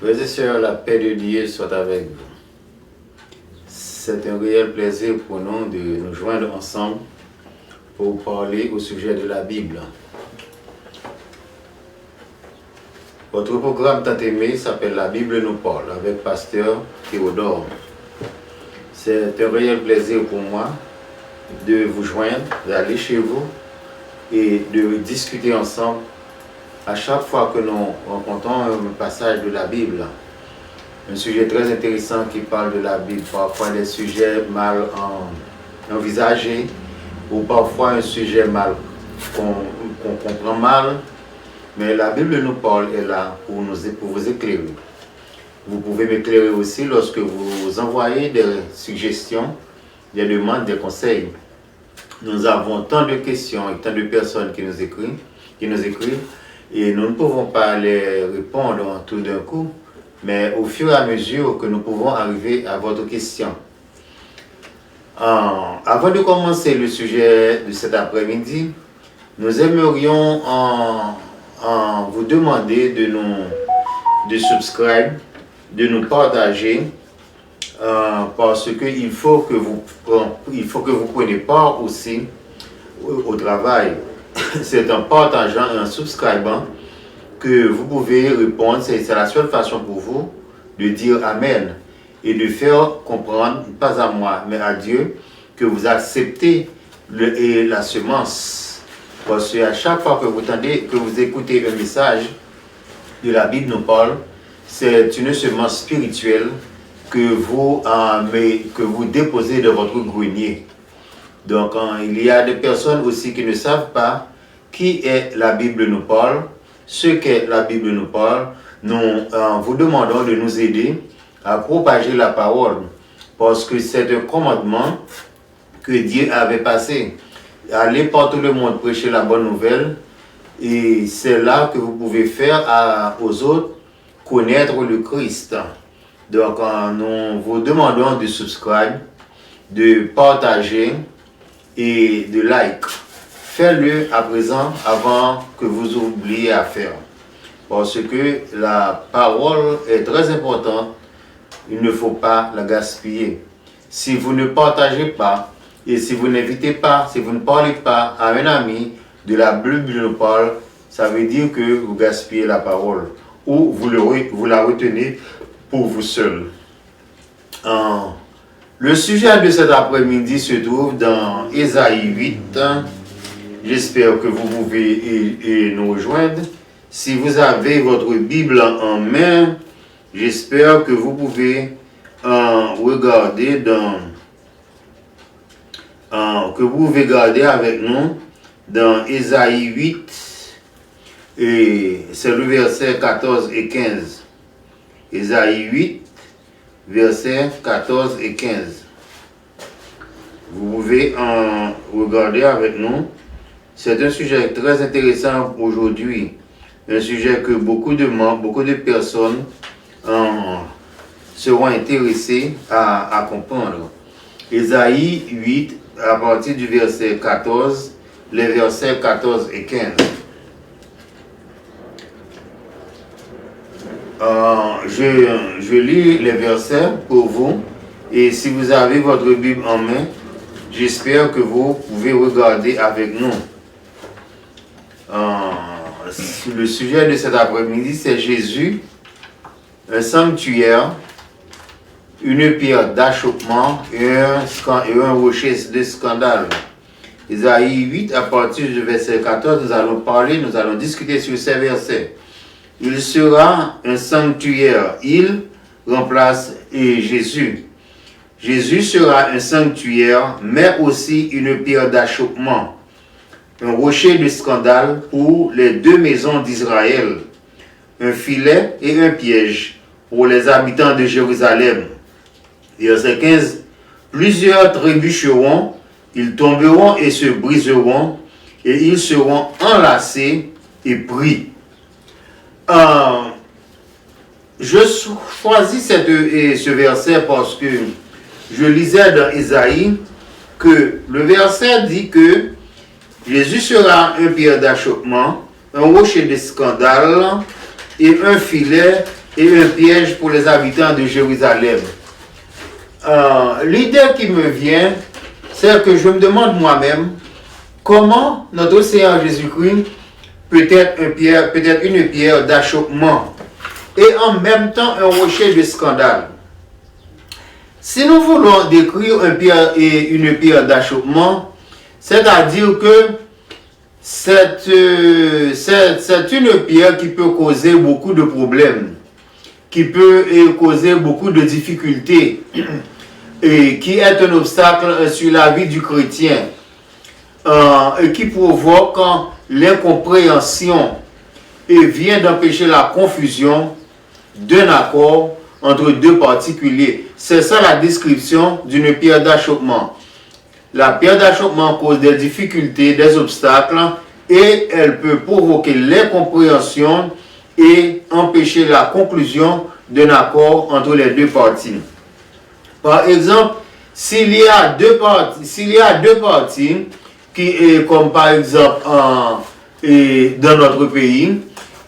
Frères et sœurs, la paix de Dieu soit avec vous. C'est un réel plaisir pour nous de nous joindre ensemble pour parler au sujet de la Bible. Votre programme tant aimé s'appelle La Bible nous parle avec Pasteur Théodore. C'est un réel plaisir pour moi de vous joindre, d'aller chez vous et de discuter ensemble à chaque fois que nous rencontrons un passage de la Bible. Un sujet très intéressant qui parle de la Bible, parfois des sujets mal envisagés ou parfois un sujet mal qu'on comprend mal. Mais la Bible nous parle est là pour vous éclairer. Vous pouvez m'éclairer aussi lorsque vous envoyez des suggestions, des demandes, des conseils. Nous avons tant de questions et tant de personnes qui nous écrivent et nous ne pouvons pas les répondre tout d'un coup, mais au fur et à mesure que nous pouvons arriver à votre question. Avant de commencer le sujet de cet après-midi, nous aimerions vous demander de subscribe, de nous partager, parce qu'il faut que vous preniez part aussi au travail. C'est en partageant et en subscribant que vous pouvez répondre. C'est la seule façon pour vous de dire Amen et de faire comprendre, pas à moi, mais à Dieu, que vous acceptez la semence. Parce qu'à chaque fois que vous écoutez un message de la Bible nous parle, c'est une semence spirituelle que vous déposez dans votre grenier. Donc, il y a des personnes aussi qui ne savent pas qui est la Bible nous parle, ce qu'est la Bible nous parle. Nous vous demandons de nous aider à propager la parole, parce que c'est un commandement que Dieu avait passé. Allez par tout le monde prêcher la bonne nouvelle, et c'est là que vous pouvez faire aux autres connaître le Christ. Donc, nous vous demandons de subscribe, de partager et de like. Faites-le à présent avant que vous oubliez à faire. Parce que la parole est très importante. Il ne faut pas la gaspiller. Si vous ne partagez pas et si vous n'invitez pas, si vous ne parlez pas à un ami de la Bible nous parle, ça veut dire que vous gaspillez la parole ou vous la retenez pour vous seul. Le sujet de cet après-midi se trouve dans Ésaïe 8. J'espère que vous pouvez nous rejoindre. Si vous avez votre Bible en main, j'espère que vous pouvez regarder avec nous dans Ésaïe 8, et c'est le verset 14 et 15. Ésaïe 8, versets 14 et 15. Vous pouvez regarder avec nous. C'est un sujet très intéressant aujourd'hui. Un sujet que beaucoup de personnes seront intéressées à comprendre. Ésaïe 8, à partir du verset 14, les versets 14 et 15. Je lis les versets pour vous, et si vous avez votre Bible en main, j'espère que vous pouvez regarder avec nous. Le sujet de cet après-midi, c'est Jésus, un sanctuaire, une pierre d'achoppement et un rocher de scandale. Ésaïe 8, à partir du verset 14, nous allons discuter sur ces versets. Il sera un sanctuaire. Il remplace Jésus. Jésus sera un sanctuaire, mais aussi une pierre d'achoppement, un rocher de scandale pour les deux maisons d'Israël, un filet et un piège pour les habitants de Jérusalem. Verset 15. Plusieurs trébucheront, ils tomberont et se briseront, et ils seront enlacés et pris. Je choisis ce verset parce que je lisais dans Ésaïe que le verset dit que Jésus sera un pierre d'achoppement, un rocher de scandale et un filet et un piège pour les habitants de Jérusalem. L'idée qui me vient, c'est que je me demande moi-même comment notre Seigneur Jésus-Christ peut être une pierre d'achoppement et en même temps un rocher de scandale. Si nous voulons décrire une pierre d'achoppement, c'est-à-dire que c'est une pierre qui peut causer beaucoup de problèmes, qui peut causer beaucoup de difficultés, et qui est un obstacle sur la vie du chrétien, et qui provoque l'incompréhension et vient d'empêcher la confusion d'un accord entre deux particuliers. C'est ça la description d'une pierre d'achoppement. La pierre d'achoppement cause des difficultés, des obstacles, et elle peut provoquer l'incompréhension et empêcher la conclusion d'un accord entre les deux parties. Par exemple, s'il y a deux parties, comme par exemple dans notre pays,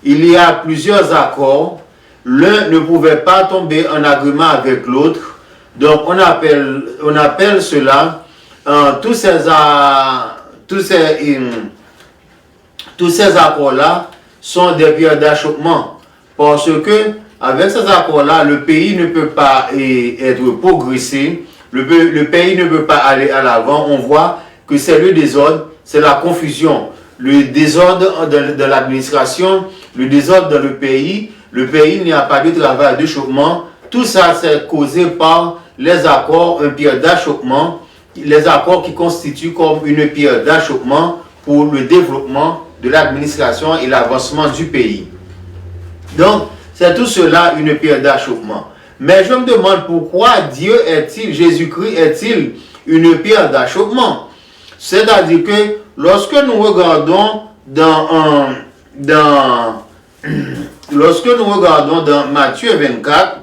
il y a plusieurs accords. L'un ne pouvait pas tomber en agrément avec l'autre. Donc on appelle cela tous ces accords-là sont des pierres d'achoppement. Parce que avec ces accords-là, le pays ne peut pas être progressé. Le pays ne peut pas aller à l'avant. On voit que c'est le désordre, c'est la confusion. Le désordre de l'administration, le désordre dans le pays il n'y a pas de travail d'achoppement. Tout ça, c'est causé par les accords, une pierre d'achoppement, les accords qui constituent comme une pierre d'achoppement pour le développement de l'administration et l'avancement du pays. Donc, c'est tout cela une pierre d'achoppement. Mais je me demande pourquoi Jésus-Christ est-il une pierre d'achoppement? C'est-à-dire que lorsque nous regardons dans Matthieu 24,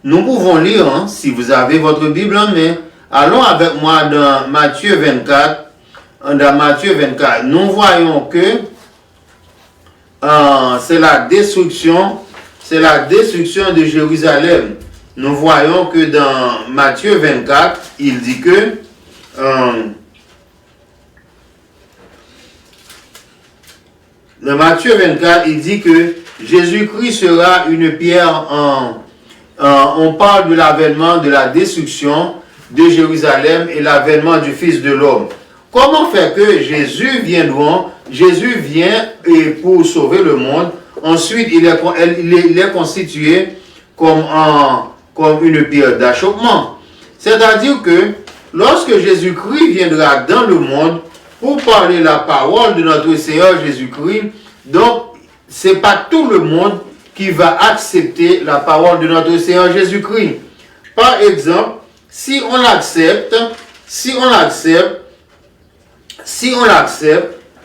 nous pouvons lire, si vous avez votre Bible en main, allons avec moi dans Matthieu 24. Dans Matthieu 24, nous voyons que c'est la destruction de Jérusalem. Nous voyons que dans Matthieu 24, il dit que dans Matthieu 24, il dit que Jésus-Christ sera une pierre on parle de l'avènement de la destruction de Jérusalem et l'avènement du Fils de l'homme. Comment faire que Jésus vient pour sauver le monde? Ensuite, il est constitué comme une pierre d'achoppement. C'est-à-dire que lorsque Jésus-Christ viendra dans le monde pour parler la parole de notre Seigneur Jésus-Christ, donc c'est pas tout le monde qui va accepter la parole de notre Seigneur Jésus-Christ. Par exemple, si on l'accepte,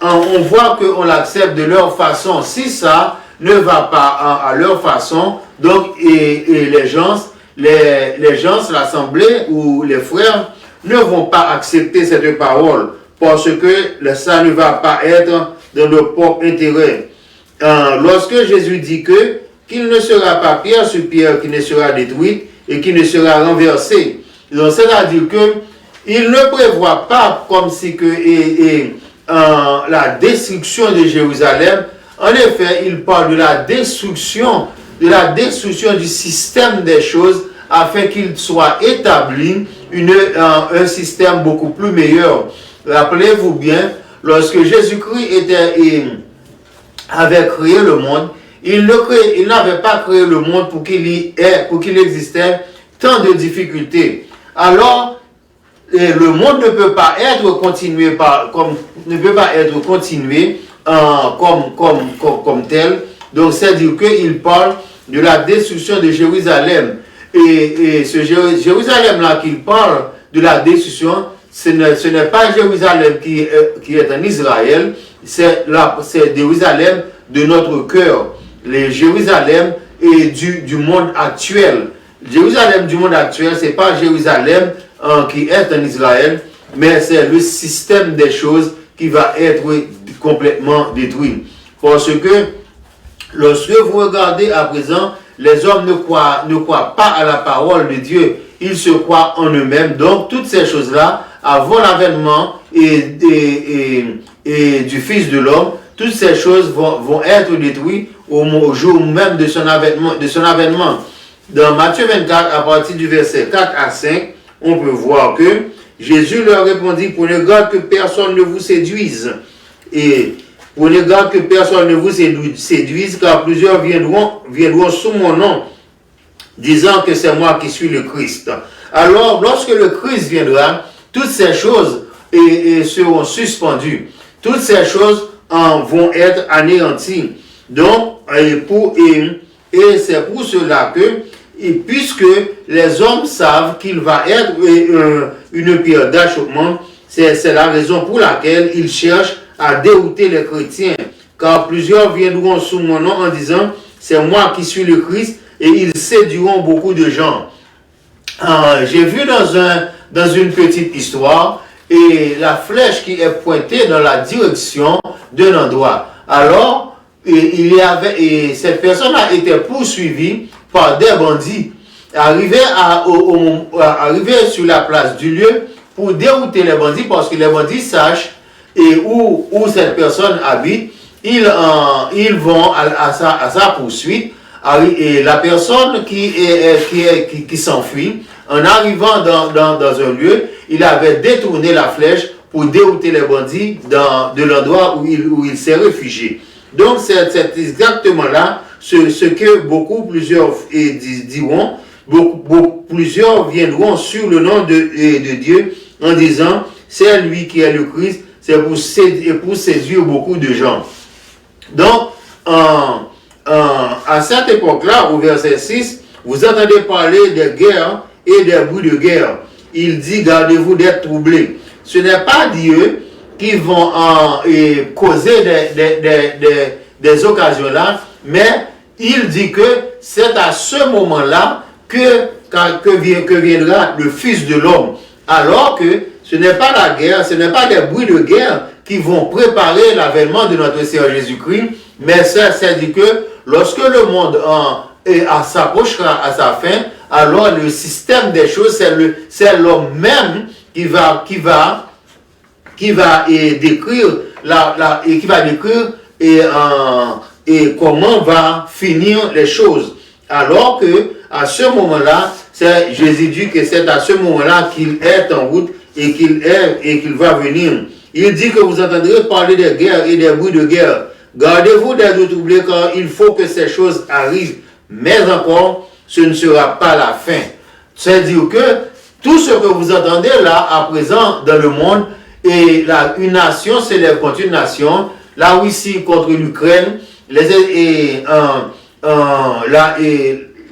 on voit qu'on l'accepte de leur façon. Si ça ne va pas à leur façon, donc les gens, l'assemblée ou les frères ne vont pas accepter cette parole parce que ça ne va pas être dans leur propre intérêt. Lorsque Jésus dit qu'il ne sera pas pierre sur pierre qui ne sera détruite et qui ne sera renversée, donc c'est-à-dire que il ne prévoit pas comme si la destruction de Jérusalem. En effet, il parle de la destruction du système des choses afin qu'il soit établi un système beaucoup plus meilleur. Rappelez-vous bien, lorsque Jésus-Christ avait créé le monde, il n'avait pas créé le monde pour qu'il existait tant de difficultés. Alors, le monde ne peut pas être continué comme tel. Donc, c'est-à-dire qu'il parle de la destruction de Jérusalem. Et ce Jérusalem-là qu'il parle de la destruction, ce n'est pas Jérusalem qui est en Israël, c'est Jérusalem de notre cœur. Les Jérusalem et du monde actuel. Jérusalem du monde actuel, ce n'est pas Jérusalem qui est en Israël, mais c'est le système des choses qui va être complètement détruit. Parce que lorsque vous regardez à présent, les hommes ne croient pas à la parole de Dieu, ils se croient en eux-mêmes. Donc toutes ces choses-là, avant l'avènement et du Fils de l'homme, toutes ces choses vont être détruites au jour même de son avènement. Dans Matthieu 24, à partir du verset 4 à 5, on peut voir que Jésus leur répondit, prenez garde que personne ne vous séduise. Et prenez garde que personne ne vous séduise, car plusieurs viendront sous mon nom, disant que c'est moi qui suis le Christ. Alors, lorsque le Christ viendra, toutes ces choses seront suspendues. Toutes ces choses vont être anéanties. Donc, et c'est pour cela que, puisque les hommes savent qu'il va être une période d'achoppement, c'est la raison pour laquelle ils cherchent à dérouter les chrétiens. Car plusieurs viendront sous mon nom en disant, c'est moi qui suis le Christ, et ils séduiront beaucoup de gens. J'ai vu dans une petite histoire, et la flèche qui est pointée dans la direction d'un endroit. Alors, cette personne a été poursuivie par des bandits, arrivés sur la place du lieu pour dérouter les bandits, parce que les bandits sachent où cette personne habite. Ils vont à sa poursuite, et la personne qui s'enfuit, en arrivant dans un lieu, il avait détourné la flèche pour dérouter les bandits de l'endroit où il s'est réfugié. Donc c'est exactement là ce que plusieurs diront, plusieurs viendront sur le nom de Dieu en disant, c'est lui qui est le Christ, c'est pour séduire beaucoup de gens. Donc, à cette époque-là, au verset 6, vous entendez parler des guerres et des bruits de guerre. Il dit, gardez-vous d'être troublés. Ce n'est pas Dieu qui vont causer des occasions-là, mais il dit que c'est à ce moment-là que viendra le Fils de l'homme. Alors que ce n'est pas la guerre, ce n'est pas des bruits de guerre qui vont préparer l'avènement de notre Seigneur Jésus-Christ, mais c'est dit que lorsque le monde s'approchera à sa fin, alors le système des choses, c'est l'homme même qui va décrire comment va finir les choses. Alors que à ce moment-là, Jésus dit que c'est à ce moment-là qu'il est en route et qu'il va venir. Il dit que vous entendrez parler des guerres et des bruits de guerre. Gardez-vous d'être troublés, car il faut que ces choses arrivent. Mais encore, ce ne sera pas la fin. C'est-à-dire que tout ce que vous entendez là, à présent, dans le monde, une nation s'élève contre une nation, la Russie contre l'Ukraine,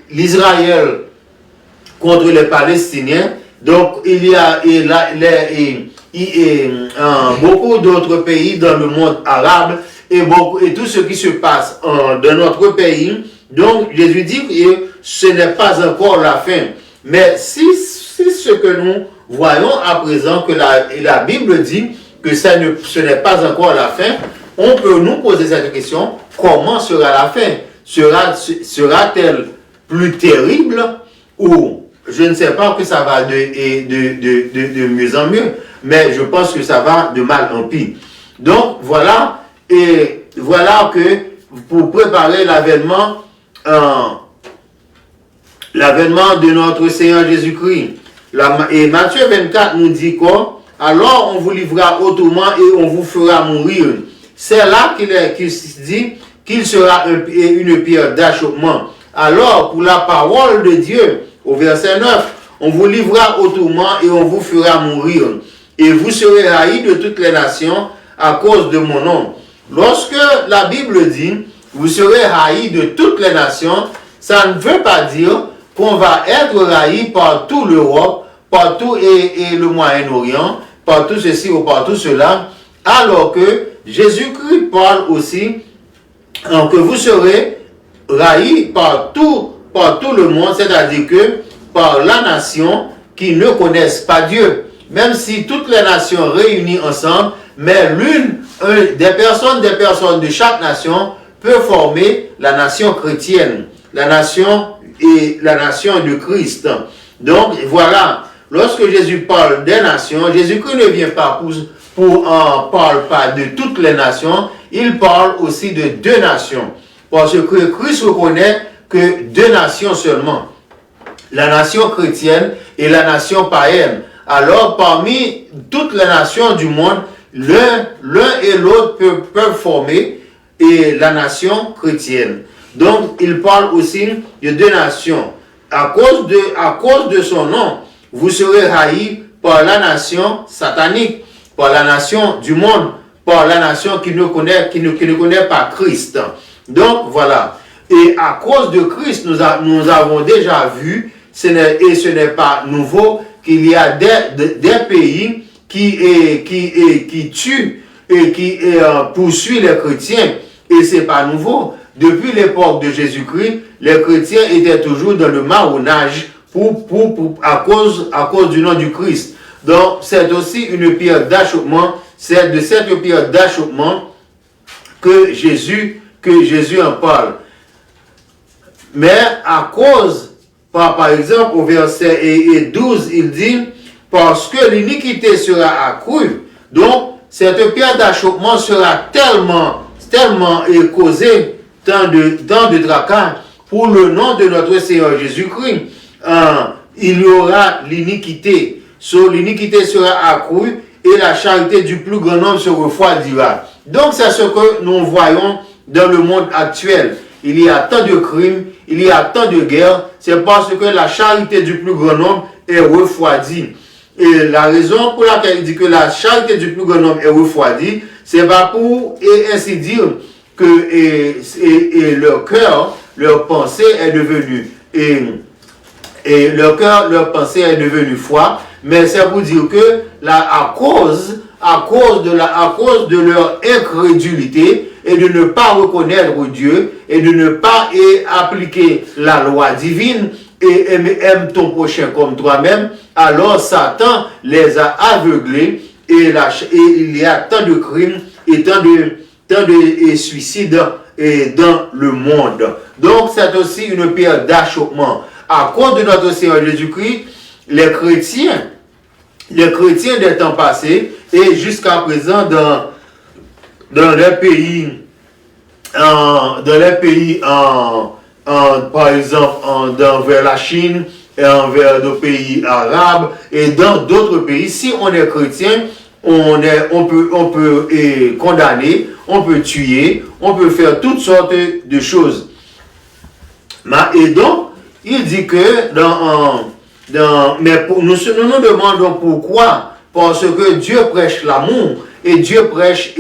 l'Israël contre les Palestiniens. Donc, il y a beaucoup d'autres pays dans le monde arabe et tout ce qui se passe dans notre pays. Donc, Jésus dit que ce n'est pas encore la fin. Mais si ce que nous voyons à présent, que la Bible dit que ce n'est pas encore la fin, on peut nous poser cette question, comment sera la fin? Sera-t-elle plus terrible ou je ne sais pas que ça va de mieux en mieux, mais je pense que ça va de mal en pire. Donc voilà, et voilà que pour préparer l'avènement de notre Seigneur Jésus-Christ. Et Matthieu 24 nous dit quoi? Alors on vous livrera autrement et on vous fera mourir. C'est là qu'il dit qu'il sera une période d'achoppement. Alors pour la parole de Dieu, au verset 9, on vous livrera autrement et on vous fera mourir. Et vous serez haïs de toutes les nations à cause de mon nom. Lorsque la Bible dit, vous serez haïs de toutes les nations, ça ne veut pas dire qu'on va être haïs par toute l'Europe, par tout et le Moyen-Orient, par tout ceci ou par tout cela, alors que Jésus-Christ parle aussi que vous serez haïs par tout le monde, c'est-à-dire que par la nation qui ne connaissent pas Dieu. même si toutes les nations réunies ensemble, mais des personnes de chaque nation peut former la nation chrétienne, la nation de Christ. Donc voilà, lorsque Jésus parle des nations, Jésus-Christ ne vient pas parle pas de toutes les nations, il parle aussi de deux nations. Parce que Christ reconnaît que deux nations seulement, la nation chrétienne et la nation païenne. Alors parmi toutes les nations du monde, l'un et l'autre peuvent former la nation chrétienne. Donc il parle aussi de deux nations. À cause de son nom, vous serez haïs par la nation satanique, par la nation du monde, par la nation qui ne connaît pas Christ. Donc voilà. Et à cause de Christ, nous avons déjà vu, et ce n'est pas nouveau, qu'il y a des pays qui tuent et qui poursuivent les chrétiens. Et ce n'est pas nouveau. Depuis l'époque de Jésus-Christ, les chrétiens étaient toujours dans le marronnage à cause du nom du Christ. Donc, c'est aussi une période d'achoppement. C'est de cette période d'achoppement que Jésus en parle. Mais à cause, par exemple, au verset 12, il dit, parce que l'iniquité sera accrue, donc cette période d'achoppement sera tellement causée, tant de tracas, pour le nom de notre Seigneur Jésus-Christ, il y aura l'iniquité. L'iniquité sera accrue et la charité du plus grand nombre se refroidira. Donc c'est ce que nous voyons dans le monde actuel. Il y a tant de crimes, il y a tant de guerres, c'est parce que la charité du plus grand nombre est refroidie. Et la raison pour laquelle il dit que la charité du plus grand nombre est refroidie, c'est pas pour ainsi dire que leur cœur, leur pensée est devenue leur pensée est devenue foi, mais c'est pour dire que à cause de leur incrédulité et de ne pas reconnaître Dieu et de ne pas appliquer la loi divine et aime ton prochain comme toi-même, alors Satan les a aveuglés et il y a tant de crimes et tant de suicides dans le monde. Donc c'est aussi une période d'achoppement. À cause de notre Seigneur Jésus-Christ, les chrétiens des temps passés et jusqu'à présent dans les pays par exemple vers la Chine et vers nos pays arabes et dans d'autres pays, si on est chrétien, on peut condamner, on peut tuer, on peut faire toutes sortes de choses. Et donc, il dit que mais nous nous demandons pourquoi. Parce que Dieu prêche l'amour et Dieu prêche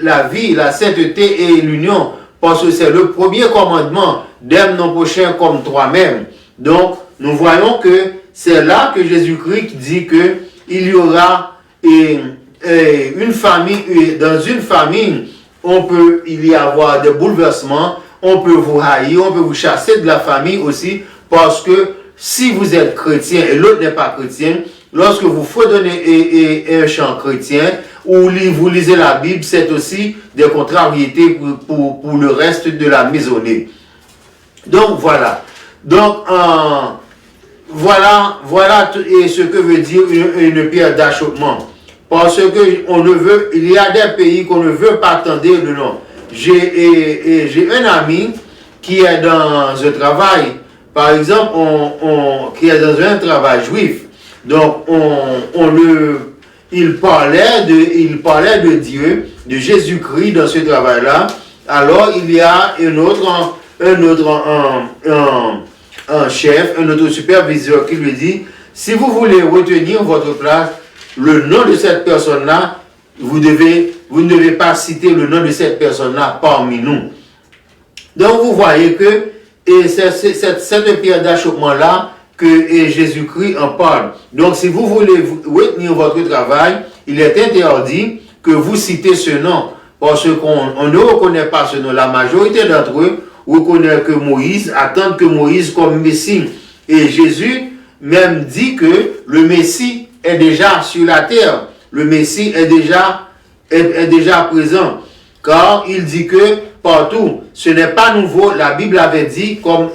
la vie, la sainteté et l'union. Parce que c'est le premier commandement, d'aime nos prochains comme toi-même. Donc, nous voyons que c'est là que Jésus-Christ dit que il y aura une famille, dans une famille, il y avoir des bouleversements, on peut vous haïr, on peut vous chasser de la famille aussi, parce que si vous êtes chrétien et l'autre n'est pas chrétien, lorsque vous fredonnez un chant chrétien ou vous lisez la Bible, c'est aussi des contrariétés pour le reste de la maisonnée. Donc voilà. Donc voilà ce que veut dire une période d'achoppement. Parce que il y a des pays qu'on ne veut pas attendre le nom. J'ai un ami qui est dans un travail, par exemple, qui est dans un travail juif. Donc, il parlait de Dieu, de Jésus-Christ dans ce travail-là. Alors, il y a un chef, un autre superviseur qui lui dit, si vous voulez retenir votre place, le nom de cette personne-là, vous ne devez pas citer le nom de cette personne-là parmi nous. Donc vous voyez que c'est cette période d'achoppement-là que Jésus-Christ en parle. Donc si vous voulez retenir votre travail, il est interdit que vous citez ce nom. Parce qu'on ne reconnaît pas ce nom. La majorité d'entre eux reconnaissent que Moïse, attendent que Moïse comme Messie. Et Jésus même dit que le Messie est déjà sur la terre. Le Messie est déjà présent. Car il dit que partout, ce n'est pas nouveau. La Bible avait dit, comme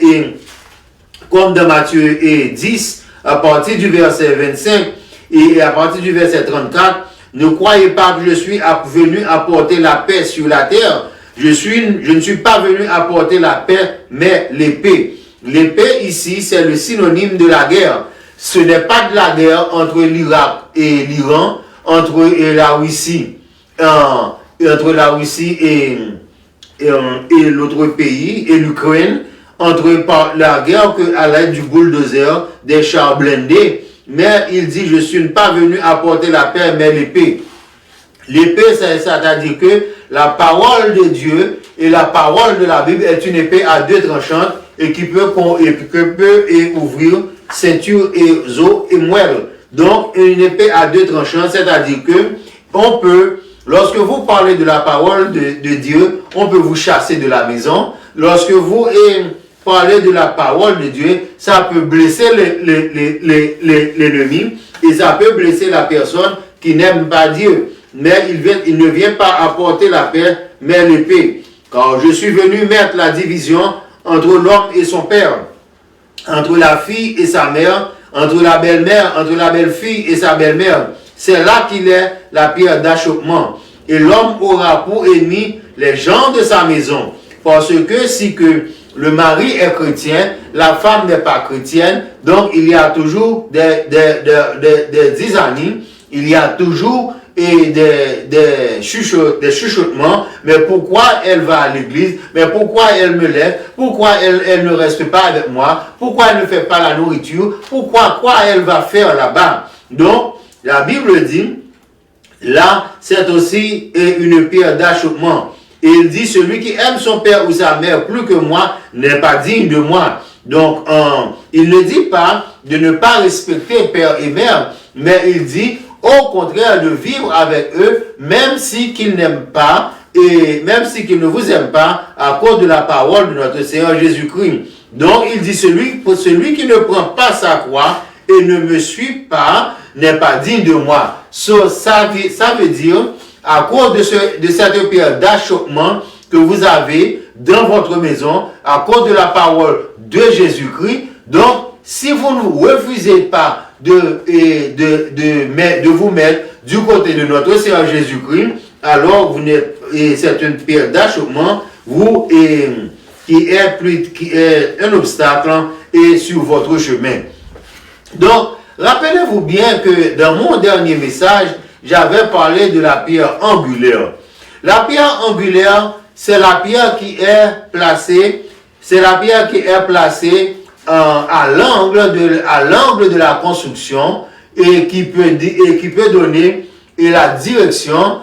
dans Matthieu 10, à partir du verset 25 et à partir du verset 34, ne croyez pas que je suis venu apporter la paix sur la terre. Je ne suis pas venu apporter la paix, mais l'épée. L'épée ici, c'est le synonyme de la guerre. Ce n'est pas de la guerre entre l'Irak et l'Iran, entre la Russie et l'autre pays, et l'Ukraine, entre la guerre à l'aide du bulldozer, des chars blindés. Mais il dit, je ne suis pas venu apporter la paix, mais l'épée. L'épée, c'est-à-dire que la parole de Dieu et la parole de la Bible est une épée à deux tranchantes et qui peut ouvrir ceinture et os et moelle. Donc, une épée à deux tranchants, c'est-à-dire que on peut, lorsque vous parlez de la parole de Dieu, on peut vous chasser de la maison. Lorsque vous parlez de la parole de Dieu, ça peut blesser l'ennemi et ça peut blesser la personne qui n'aime pas Dieu. Mais il ne vient pas apporter la paix, mais l'épée. Car je suis venu mettre la division entre l'homme et son père, entre la fille et sa mère, entre la belle-mère, entre la belle-fille et sa belle-mère. C'est là qu'il est la pierre d'achoppement. Et l'homme aura pour ennemi les gens de sa maison. Parce que si que le mari est chrétien, la femme n'est pas chrétienne, donc il y a toujours des disanis, il y a toujours des chuchotements. Mais pourquoi elle va à l'église? Mais pourquoi elle me lève? Pourquoi elle ne reste pas avec moi? Pourquoi elle ne fait pas la nourriture? Quoi elle va faire là-bas? Donc, la Bible dit, là, c'est aussi une pierre d'achoppement. Et il dit, celui qui aime son père ou sa mère plus que moi n'est pas digne de moi. Donc, il ne dit pas de ne pas respecter père et mère, mais il dit, au contraire, de vivre avec eux, même si qu'ils n'aiment pas, et même si qu'ils ne vous aiment pas, à cause de la parole de notre Seigneur Jésus-Christ. Donc, il dit, pour celui qui ne prend pas sa croix et ne me suit pas, n'est pas digne de moi. Ça veut dire, à cause de cette pierre d'achoppement que vous avez dans votre maison, à cause de la parole de Jésus-Christ, donc, si vous ne refusez pas de vous mettre du côté de notre Seigneur Jésus-Christ, alors c'est une pierre d'achoppement, qui est un obstacle sur votre chemin. Donc, rappelez-vous bien que dans mon dernier message, j'avais parlé de la pierre angulaire. La pierre angulaire, c'est la pierre qui est placée, à l'angle de la construction et qui peut donner la direction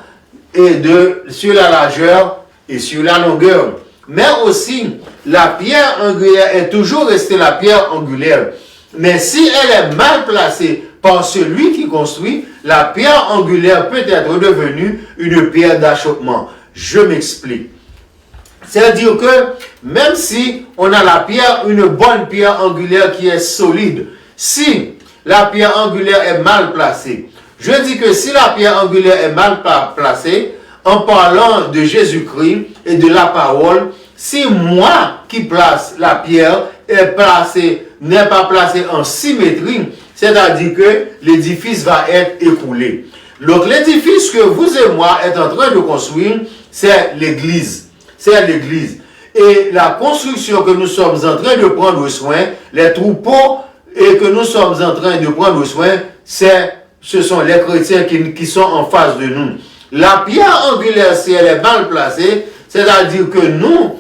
sur la largeur et sur la longueur. Mais aussi, la pierre angulaire est toujours restée la pierre angulaire. Mais si elle est mal placée par celui qui construit, la pierre angulaire peut être devenue une pierre d'achoppement. Je m'explique. C'est-à-dire que même si on a une bonne pierre angulaire qui est solide, si la pierre angulaire est mal placée, je dis que si la pierre angulaire est mal placée, en parlant de Jésus-Christ et de la parole, si moi qui place la pierre n'est pas placé en symétrie, c'est-à-dire que l'édifice va être écroulé. Donc l'édifice que vous et moi êtes en train de construire, c'est l'église. C'est l'église. Et la construction que nous sommes en train de prendre soin, les troupeaux et que nous sommes en train de prendre soin, ce sont les chrétiens qui sont en face de nous. La pierre angulaire, si elle est mal placée, c'est-à-dire que nous,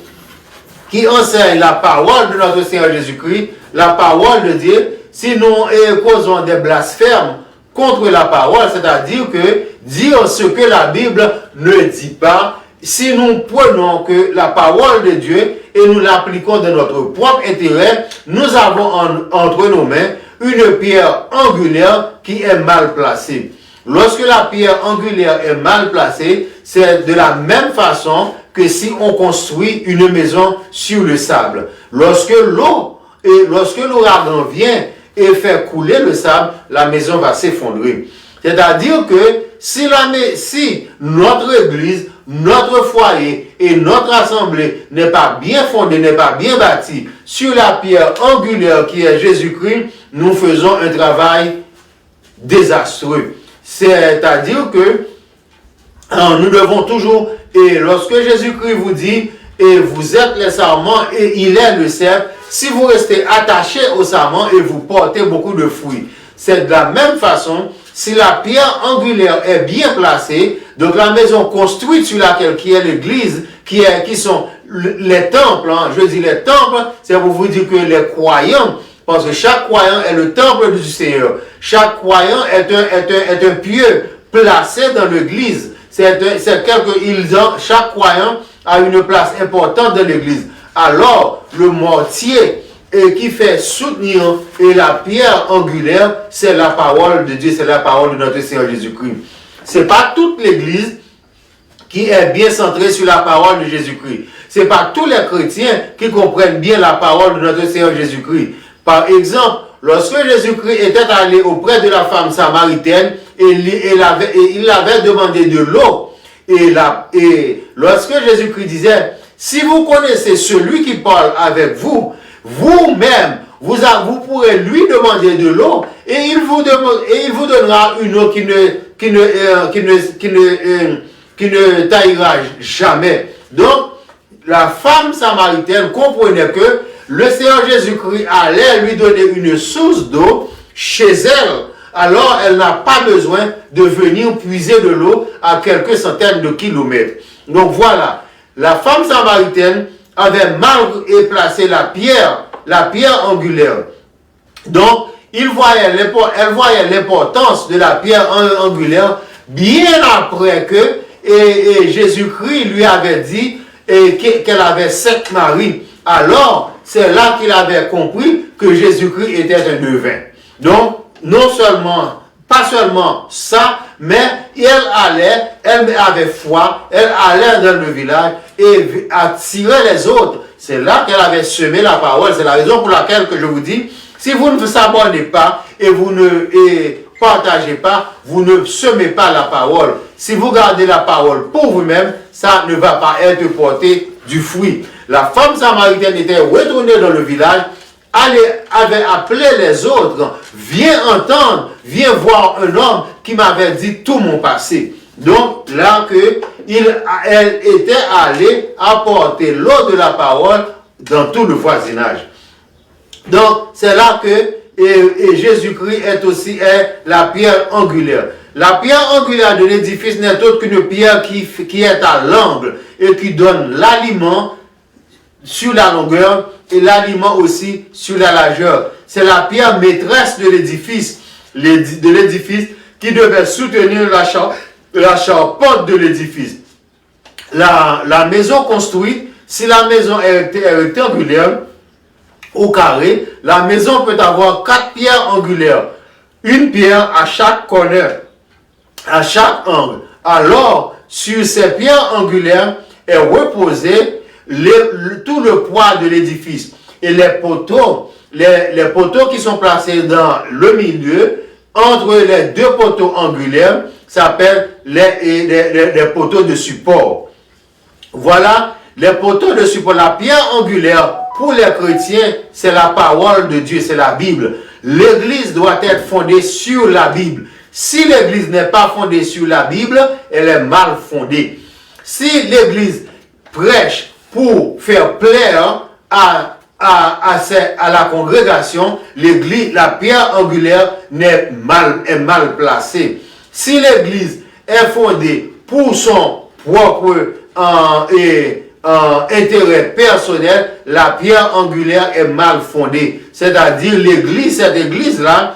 qui enseignent la parole de notre Seigneur Jésus-Christ, la parole de Dieu, si nous causons des blasphèmes contre la parole, c'est-à-dire que dire ce que la Bible ne dit pas, si nous prenons que la parole de Dieu et nous l'appliquons dans notre propre intérêt, nous avons entre nos mains une pierre angulaire qui est mal placée. Lorsque la pierre angulaire est mal placée, c'est de la même façon que si on construit une maison sur le sable. Lorsque l'ouragan vient et faire couler le sable, la maison va s'effondrer. C'est-à-dire que si notre église, notre foyer et notre assemblée n'est pas bien fondée, n'est pas bien bâtie sur la pierre angulaire qui est Jésus-Christ, nous faisons un travail désastreux. C'est-à-dire que nous devons toujours, et lorsque Jésus-Christ vous dit, et vous êtes les sarments et il est le cep, si vous restez attachés au sarment et vous portez beaucoup de fruits. C'est de la même façon, si la pierre angulaire est bien placée, donc la maison construite sur laquelle qui est l'église, qui sont les temples, je dis les temples, c'est pour vous dire que les croyants, parce que chaque croyant est le temple du Seigneur, chaque croyant est un pieu placé dans l'église, chaque croyant a une place importante dans l'église. Alors, le mortier qui fait soutenir et la pierre angulaire, c'est la parole de Dieu, c'est la parole de notre Seigneur Jésus-Christ. Ce n'est pas toute l'église qui est bien centrée sur la parole de Jésus-Christ. Ce n'est pas tous les chrétiens qui comprennent bien la parole de notre Seigneur Jésus-Christ. Par exemple, lorsque Jésus-Christ était allé auprès de la femme samaritaine et il avait demandé de l'eau, et lorsque Jésus-Christ disait, si vous connaissez celui qui parle avec vous, vous-même, vous pourrez lui demander de l'eau et il vous donnera une eau qui ne taillera jamais. Donc, la femme samaritaine comprenait que le Seigneur Jésus-Christ allait lui donner une source d'eau chez elle. Alors, elle n'a pas besoin de venir puiser de l'eau à quelques centaines de kilomètres. Donc voilà, la femme samaritaine avait mal placé la pierre angulaire. Donc, elle voyait l'importance de la pierre angulaire bien après que Jésus-Christ lui avait dit qu'elle avait 7 maris. Alors, c'est là qu'il avait compris que Jésus-Christ était un devin. Donc, pas seulement ça, mais elle avait foi, elle allait dans le village et attirait les autres. C'est là qu'elle avait semé la parole. C'est la raison pour laquelle que je vous dis, si vous ne vous abonnez pas et vous ne partagez pas, vous ne semez pas la parole. Si vous gardez la parole pour vous-même, ça ne va pas être porté du fruit. La femme samaritaine était retournée dans le village, avait appelé les autres, viens entendre, viens voir un homme qui m'avait dit tout mon passé. Donc là elle était allée apporter l'eau de la parole dans tout le voisinage. Donc c'est là que Jésus-Christ est la pierre angulaire. La pierre angulaire de l'édifice n'est autre qu'une pierre qui est à l'angle et qui donne l'aliment sur la longueur et l'aliment aussi sur la largeur. C'est la pierre maîtresse de l'édifice qui devait soutenir la charpente de l'édifice. La maison construite, si la maison est rectangulaire ou carrée, la maison peut avoir 4 pierres angulaires. Une pierre à chaque corner, à chaque angle. Alors, sur ces pierres angulaires est reposé tout le poids de l'édifice. Et les poteaux qui sont placés dans le milieu, entre les 2 poteaux angulaires, s'appellent les poteaux de support. Voilà, les poteaux de support. La pierre angulaire, pour les chrétiens, c'est la parole de Dieu, c'est la Bible. L'église doit être fondée sur la Bible. Si l'église n'est pas fondée sur la Bible, elle est mal fondée. Si l'église prêche pour faire plaire à la congrégation, l'église, la pierre angulaire est mal placée. Si l'église est fondée pour son propre intérêt personnel, la pierre angulaire est mal fondée. C'est-à-dire cette église-là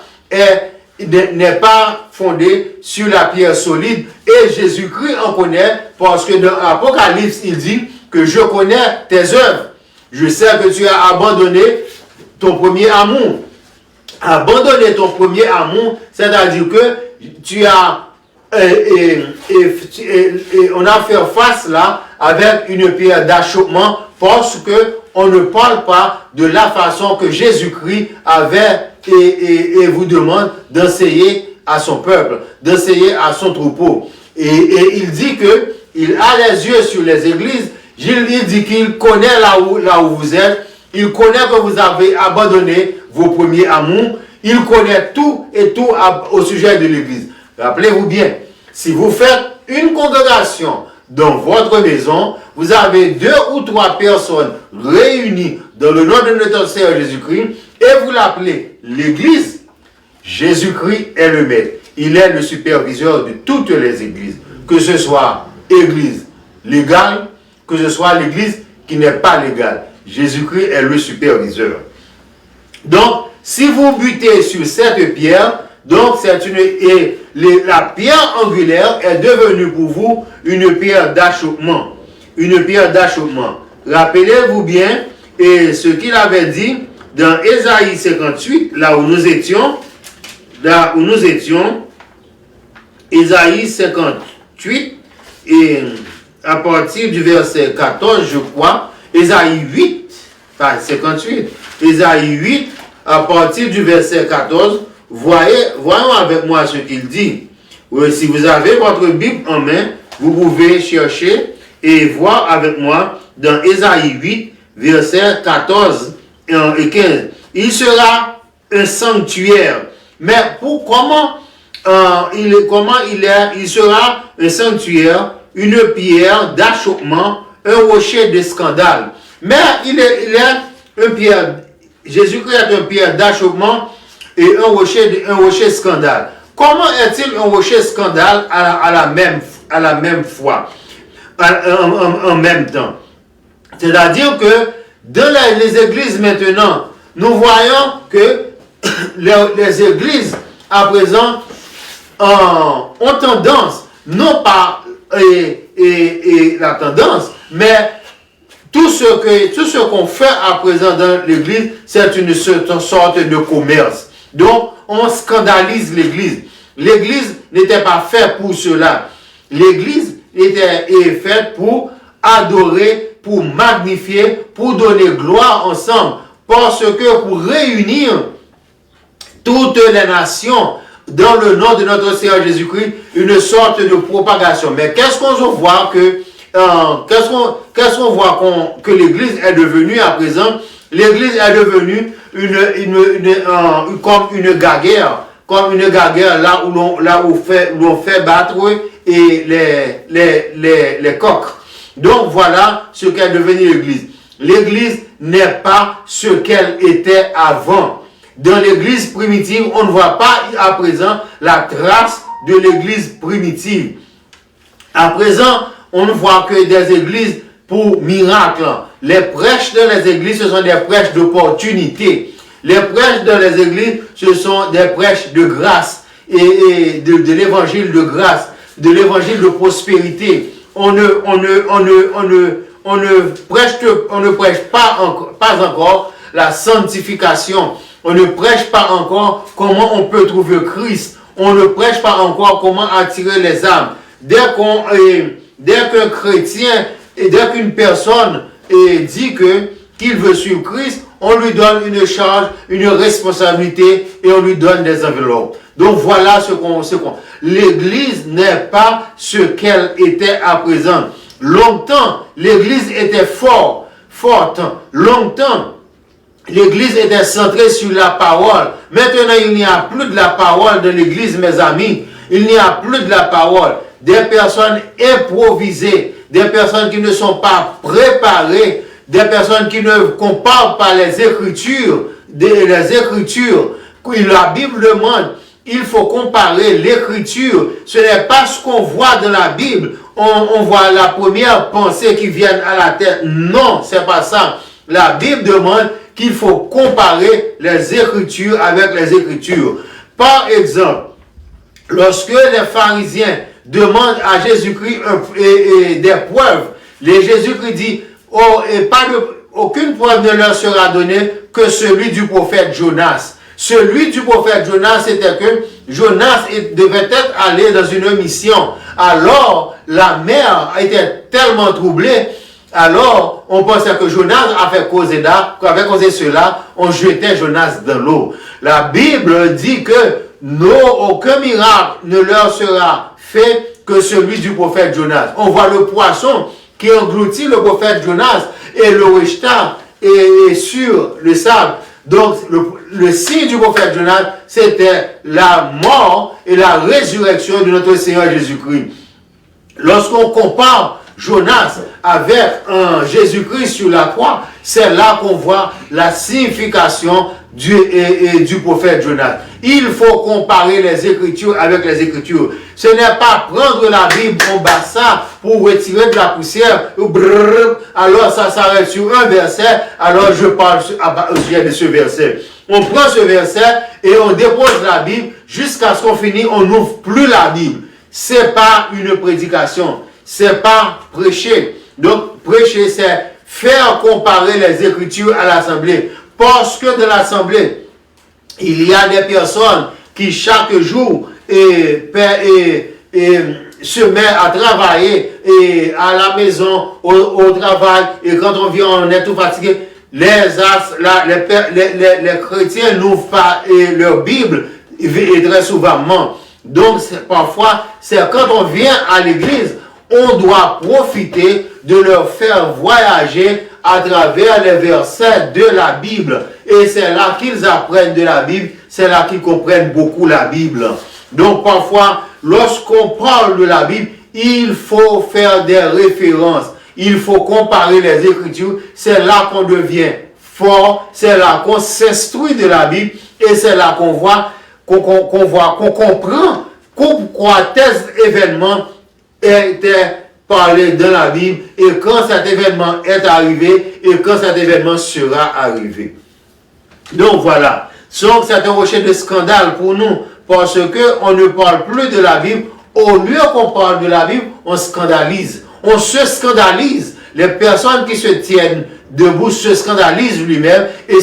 n'est pas fondée sur la pierre solide. Et Jésus-Christ en connaît, parce que dans l'Apocalypse, il dit que je connais tes œuvres. Je sais que tu as abandonné ton premier amour. Abandonner ton premier amour, c'est-à-dire que tu as on a fait face là avec une pierre d'achoppement parce que on ne parle pas de la façon que Jésus-Christ avait et vous demande d'enseigner à son peuple, d'enseigner à son troupeau. Et il dit que il a les yeux sur les églises. Il dit qu'il connaît là où vous êtes. Il connaît que vous avez abandonné vos premiers amours. Il connaît tout et tout au sujet de l'église. Rappelez-vous bien, si vous faites une congrégation dans votre maison, vous avez 2 ou 3 personnes réunies dans le nom de notre Seigneur Jésus-Christ et vous l'appelez l'église. Jésus-Christ est le maître. Il est le superviseur de toutes les églises. Que ce soit église légale, que ce soit l'église qui n'est pas légale. Jésus-Christ est le superviseur. Donc, si vous butez sur cette pierre, donc la pierre angulaire est devenue pour vous une pierre d'achoppement. Une pierre d'achoppement. Rappelez-vous bien et ce qu'il avait dit dans Ésaïe 58, là où nous étions, Ésaïe 58, et à partir du verset 14, je crois, Ésaïe 8, enfin 58, Ésaïe 8, à partir du verset 14, voyons avec moi ce qu'il dit. Si vous avez votre Bible en main, vous pouvez chercher et voir avec moi dans Ésaïe 8, verset 14 et 15. Il sera un sanctuaire. Mais comment il sera un sanctuaire, une pierre d'achoppement, un rocher de scandale. Mais il est un pierre, Jésus-Christ est un pierre d'achoppement et un rocher scandale. Comment est-il un rocher scandale à la même fois, en même temps? C'est-à-dire que dans les églises maintenant, nous voyons que les églises à présent ont tendance, non pas la tendance, mais tout ce qu'on fait à présent dans l'église, c'est une sorte de commerce. Donc, on scandalise l'église. L'église n'était pas faite pour cela. L'église est faite pour adorer, pour magnifier, pour donner gloire ensemble. Parce que pour réunir toutes les nations dans le nom de notre Seigneur Jésus-Christ, une sorte de propagation. Mais qu'est-ce qu'on voit que l'Église est devenue à présent? L'Église est devenue comme une gaguerre, là où l'on fait battre et les coqs. Donc voilà ce qu'est devenue l'Église. L'Église n'est pas ce qu'elle était avant. Dans l'église primitive, on ne voit pas à présent la trace de l'église primitive. À présent, on ne voit que des églises pour miracles. Les prêches dans les églises, ce sont des prêches d'opportunité. Les prêches dans les églises, ce sont des prêches de grâce et de l'évangile de grâce, de l'évangile de prospérité. On ne prêche pas encore la sanctification. On ne prêche pas encore comment on peut trouver Christ. On ne prêche pas encore comment attirer les âmes. Dès qu'un chrétien et dès qu'une personne dit qu'il veut suivre Christ, on lui donne une charge, une responsabilité et on lui donne des enveloppes. Donc voilà ce qu'on. L'Église n'est pas ce qu'elle était à présent. Longtemps, l'Église était forte. Longtemps, l'Église était centrée sur la parole. Maintenant, il n'y a plus de la parole dans l'Église, mes amis. Il n'y a plus de la parole. Des personnes improvisées, des personnes qui ne sont pas préparées, des personnes qui ne comparent pas les Écritures. La Bible demande, il faut comparer l'Écriture. Ce n'est pas ce qu'on voit dans la Bible. On voit la première pensée qui vient à la tête. Non, c'est pas ça. La Bible demande qu'il faut comparer les Écritures avec les Écritures. Par exemple, lorsque les pharisiens demandent à Jésus-Christ des preuves, Jésus-Christ dit, aucune preuve ne leur sera donnée que celui du prophète Jonas. Celui du prophète Jonas, c'était que Jonas devait être allé dans une mission. Alors, la mer était tellement troublée Alors, on pensait que Jonas avait causé cela, on jetait Jonas dans l'eau. La Bible dit que aucun miracle ne leur sera fait que celui du prophète Jonas. On voit le poisson qui engloutit le prophète Jonas et le rejeta et sur le sable. Donc, le signe du prophète Jonas, c'était la mort et la résurrection de notre Seigneur Jésus-Christ. Lorsqu'on compare Jonas avec Jésus-Christ sur la croix, c'est là qu'on voit la signification du prophète Jonas. Il faut comparer les Écritures avec les Écritures. Ce n'est pas prendre la Bible en bassin pour retirer de la poussière, alors ça s'arrête sur un verset, alors je parle au sujet de ce verset. On prend ce verset et on dépose la Bible jusqu'à ce qu'on finisse, on n'ouvre plus la Bible. C'est pas une prédication, c'est pas prêcher. Donc prêcher, c'est faire comparer les Écritures à l'Assemblée. Parce que dans l'Assemblée, il y a des personnes qui chaque jour se mettent à travailler et à la maison, au travail, et quand on vient, on est tout fatigué. Les chrétiens n'ouvrent pas leur Bible et très souvent. Donc parfois, c'est quand on vient à l'église, on doit profiter de leur faire voyager à travers les versets de la Bible. Et c'est là qu'ils apprennent de la Bible, c'est là qu'ils comprennent beaucoup la Bible. Donc parfois, lorsqu'on parle de la Bible, il faut faire des références. Il faut comparer les Écritures. C'est là qu'on devient fort, c'est là qu'on s'instruit de la Bible et c'est là qu'on voit, qu'on comprend pourquoi tel événement était parlé dans la Bible et quand cet événement est arrivé et quand cet événement sera arrivé. Donc voilà, donc c'est un rocher de scandale pour nous parce qu'on ne parle plus de la Bible. Au lieu qu'on parle de la Bible, on scandalise. On se scandalise. Les personnes qui se tiennent debout se scandalisent lui-même et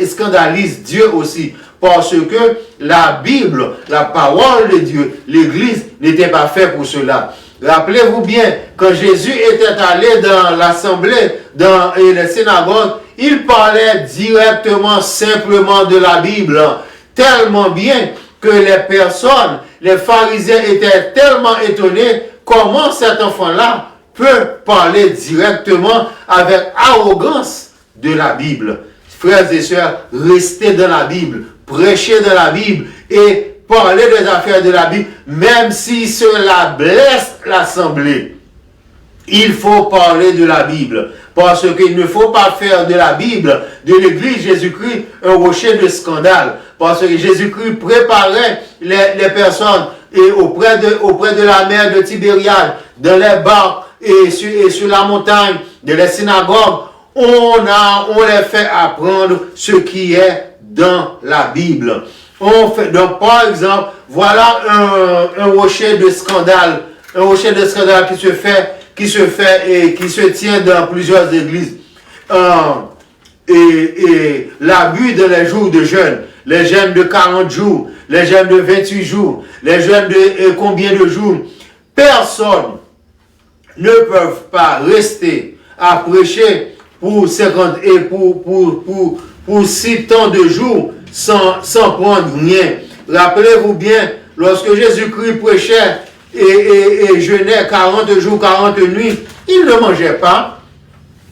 scandalisent Dieu aussi. Parce que la Bible, la parole de Dieu, l'Église n'était pas faite pour cela. Rappelez-vous bien, quand Jésus était allé dans l'assemblée, dans les synagogues, il parlait directement, simplement de la Bible, tellement bien que les personnes, les pharisiens étaient tellement étonnés comment cet enfant-là peut parler directement avec arrogance de la Bible. Frères et sœurs, restez dans la Bible, prêchez dans la Bible et parler des affaires de la Bible, même si cela blesse l'assemblée. Il faut parler de la Bible, parce qu'il ne faut pas faire de la Bible, de l'Église Jésus-Christ, un rocher de scandale, parce que Jésus-Christ préparait les personnes et auprès de la mer de Tibériade, dans les barques et sur la montagne, de les synagogues, on les fait apprendre ce qui est dans la Bible. Donc, par exemple, voilà un rocher de scandale qui se fait et qui se tient dans plusieurs églises. Et l'abus dans les jours de jeûne, les jeûnes de 40 jours, les jeûnes de 28 jours, les jeûnes de combien de jours, personne ne peut pas rester à prêcher pour 50 et pour 6 temps de jours sans prendre rien. Rappelez-vous bien, lorsque Jésus-Christ prêchait et jeûnait 40 jours, 40 nuits, il ne mangeait pas,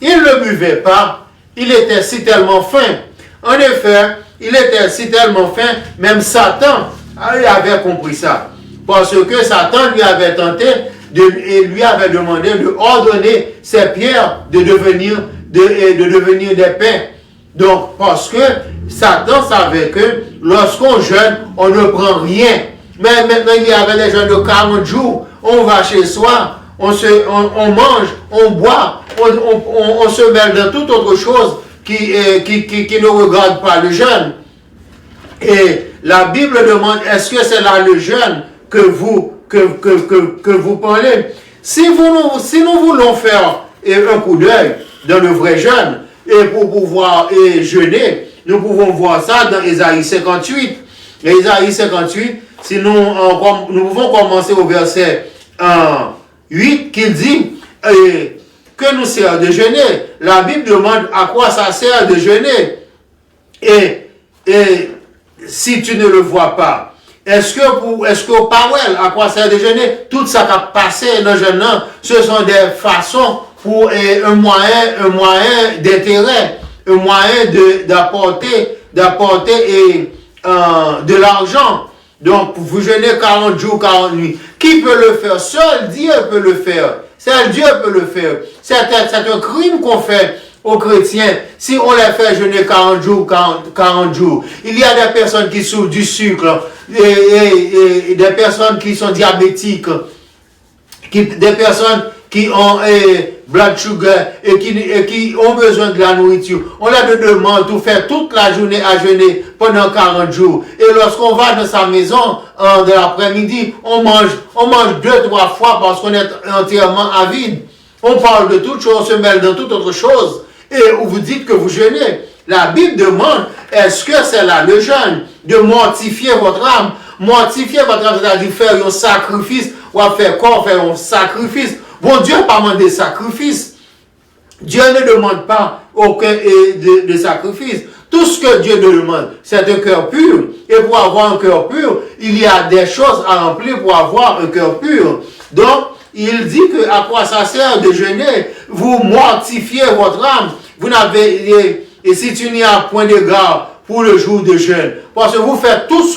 il ne buvait pas, il était si tellement faim. En effet, il était si tellement faim, même Satan avait compris ça. Parce que Satan lui avait tenté et lui avait demandé de ordonner ces pierres de devenir des pains. Donc, parce que Satan savait que lorsqu'on jeûne, on ne prend rien. Mais maintenant, il y avait des jeûnes de 40 jours. On va chez soi, on mange, on boit, on se mêle dans toute autre chose qui ne regarde pas le jeûne. Et la Bible demande, est-ce que c'est là le jeûne que vous parlez? Si nous voulons faire un coup d'œil dans le vrai jeûne, et pour pouvoir jeûner, nous pouvons voir ça dans Ésaïe 58. Ésaïe 58, sinon nous pouvons commencer au verset 8 qui dit que nous sert de jeûner? La Bible demande à quoi ça sert de jeûner. Et si tu ne le vois pas, est-ce que Powell, à quoi sert de jeûner? Tout ça qui a passé dans le jeûne, ce sont des façons pour un moyen d'intérêt, un moyen d'apporter de l'argent. Donc, vous jeûnez 40 jours, 40 nuits. Qui peut le faire? Seul Dieu peut le faire. Seul Dieu peut le faire. C'est un crime qu'on fait aux chrétiens si on les fait jeûner 40 jours, 40 jours. Il y a des personnes qui souffrent du sucre, et des personnes qui sont diabétiques, des personnes qui ont blood sugar et qui ont besoin de la nourriture. On leur demande de faire toute la journée à jeûner pendant 40 jours. Et lorsqu'on va dans sa maison de l'après-midi, on mange 2-3 fois parce qu'on est entièrement avide. On parle de toutes choses, on se mêle dans toute autre chose. Et vous dites que vous jeûnez. La Bible demande, est-ce que c'est là le jeûne? De mortifier votre âme. Mortifier votre âme, c'est-à-dire faire un sacrifice, ou faire quoi? Faire un sacrifice. Bon, Dieu n'a pas demandé de sacrifice. Dieu ne demande pas aucun de sacrifice. Tout ce que Dieu demande, c'est un cœur pur. Et pour avoir un cœur pur, il y a des choses à remplir pour avoir un cœur pur. Donc, il dit que à quoi ça sert de jeûner? Vous mortifiez votre âme. Vous n'avez, et si tu n'y as point d'égard pour le jour de jeûne, parce que vous faites toute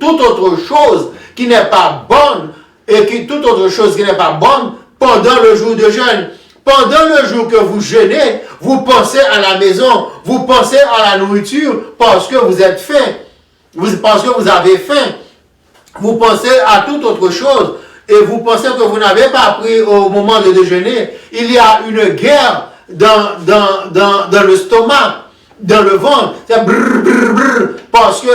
autre chose qui n'est pas bonne, et toute autre chose qui n'est pas bonne pendant le jour de jeûne. Pendant le jour que vous jeûnez, vous pensez à la maison, vous pensez à la nourriture parce que vous êtes faim, parce que vous avez faim. Vous pensez à toute autre chose et vous pensez que vous n'avez pas pris au moment de déjeuner. Il y a une guerre dans le stomac, dans le ventre. C'est brrr, brrr, brrr, parce que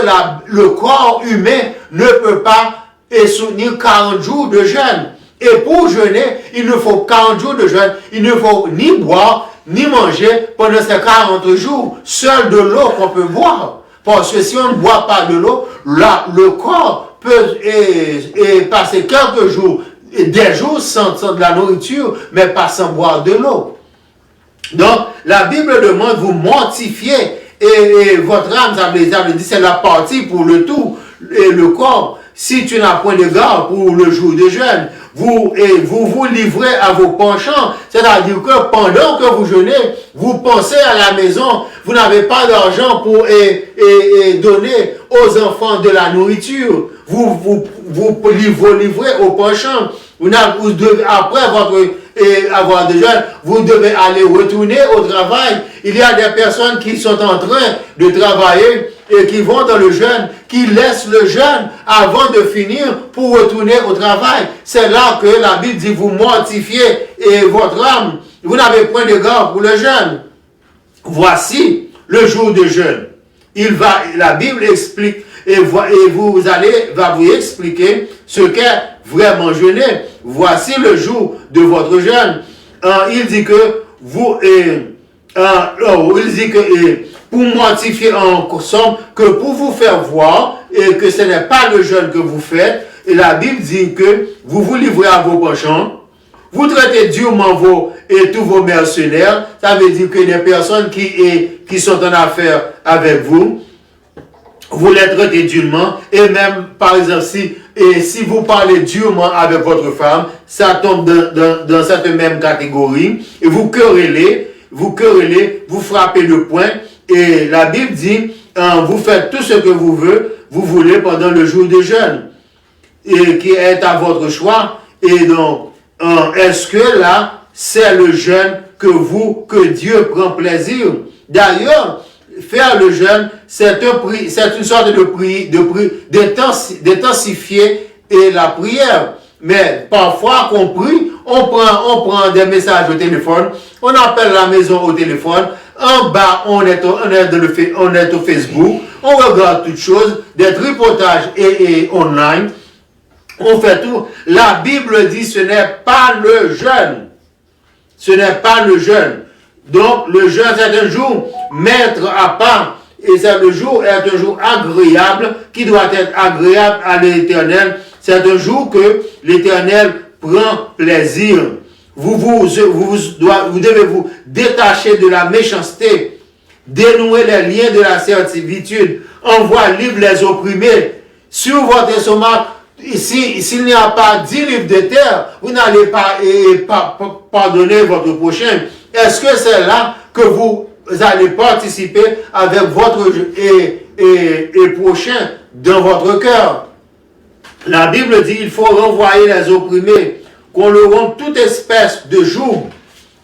le corps humain ne peut pas soutenir 40 jours de jeûne. Et pour jeûner, il ne faut 40 jours de jeûne. Il ne faut ni boire, ni manger pendant ces 40 jours. Seul de l'eau qu'on peut boire. Parce que si on ne boit pas de l'eau, le corps peut passer quelques jours, des jours sans de la nourriture, mais pas sans boire de l'eau. Donc, la Bible demande, vous mortifiez, et votre âme, ça veut dire, c'est la partie pour le tout, et le corps. Si tu n'as point d'égard pour le jour de jeûne, vous livrez à vos penchants, c'est-à-dire que pendant que vous jeûnez, vous pensez à la maison, vous n'avez pas d'argent pour donner aux enfants de la nourriture, vous livrez aux penchants. Vous devez, après avoir de jeûne, vous devez aller retourner au travail. Il y a des personnes qui sont en train de travailler et qui vont dans le jeûne, qui laissent le jeûne avant de finir pour retourner au travail. C'est là que la Bible dit, vous mortifiez votre âme. Vous n'avez point d'égard pour le jeûne. Voici le jour de jeûne. La Bible explique et va vous expliquer ce qu'est vraiment jeûner. Voici le jour de votre jeûne. Il dit que pour mortifier en somme, que pour vous faire voir et que ce n'est pas le jeûne que vous faites, et la Bible dit que vous vous livrez à vos penchants, vous traitez durement tous vos mercenaires, ça veut dire que des personnes qui sont en affaire avec vous, vous les traitez durement, et même, par exemple, si vous parlez durement avec votre femme, ça tombe dans cette même catégorie, et vous querellez, vous frappez de poing, et la Bible dit, vous faites tout ce que vous voulez pendant le jour de jeûne, et qui est à votre choix, et donc, est-ce que là, c'est le jeûne que Dieu prend plaisir? D'ailleurs, faire le jeûne, c'est une sorte d'intensifier la prière. Mais parfois qu'on prie, on prend des messages au téléphone, on appelle la maison au téléphone, en bas on est au Facebook, on regarde toutes choses, des tripotages et online, on fait tout. La Bible dit ce n'est pas le jeûne. Ce n'est pas le jeûne. Donc le jeûne c'est un jour mettre à part, et c'est le jour est un jour agréable qui doit être agréable à l'Éternel. C'est un jour que l'Éternel prend plaisir. vous devez vous détacher de la méchanceté, dénouer les liens de la servitude, envoyer libre les opprimés. Sur votre estomac, s'il n'y a pas 10 livres de terre, vous n'allez pas pardonner votre prochain. Est-ce que c'est là que vous allez participer avec votre prochain dans votre cœur? La Bible dit qu'il faut renvoyer les opprimés, qu'on leur rende toute espèce de joug.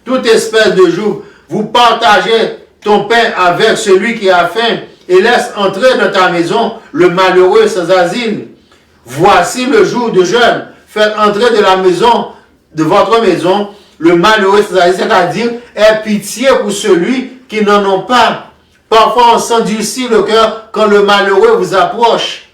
Toute espèce de joug. Vous partagez ton pain avec celui qui a faim et laisse entrer dans ta maison le malheureux sans asile. Voici le jour de jeûne. Faites entrer de la maison, de votre maison, le malheureux sans asile, c'est-à-dire aie pitié pour celui qui n'en ont pas. Parfois on s'endurcit le cœur quand le malheureux vous approche.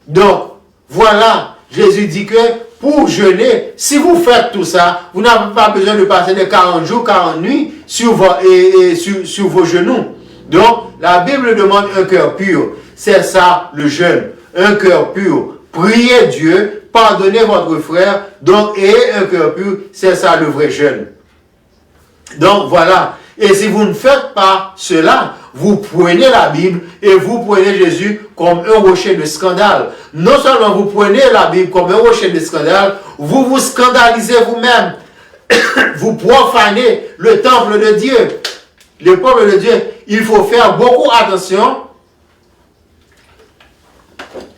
Donc, voilà, Jésus dit que pour jeûner, si vous faites tout ça, vous n'avez pas besoin de passer les 40 jours, 40 nuits sur vos genoux. Donc, la Bible demande un cœur pur. C'est ça le jeûne. Un cœur pur. Priez Dieu, pardonnez votre frère. Donc, ayez un cœur pur. C'est ça le vrai jeûne. Donc, voilà. Et si vous ne faites pas cela, vous prenez la Bible et vous prenez Jésus comme un rocher de scandale. Non seulement vous prenez la Bible comme un rocher de scandale, vous vous scandalisez vous-même. Vous profanez le temple de Dieu. Le peuple de Dieu, il faut faire beaucoup attention.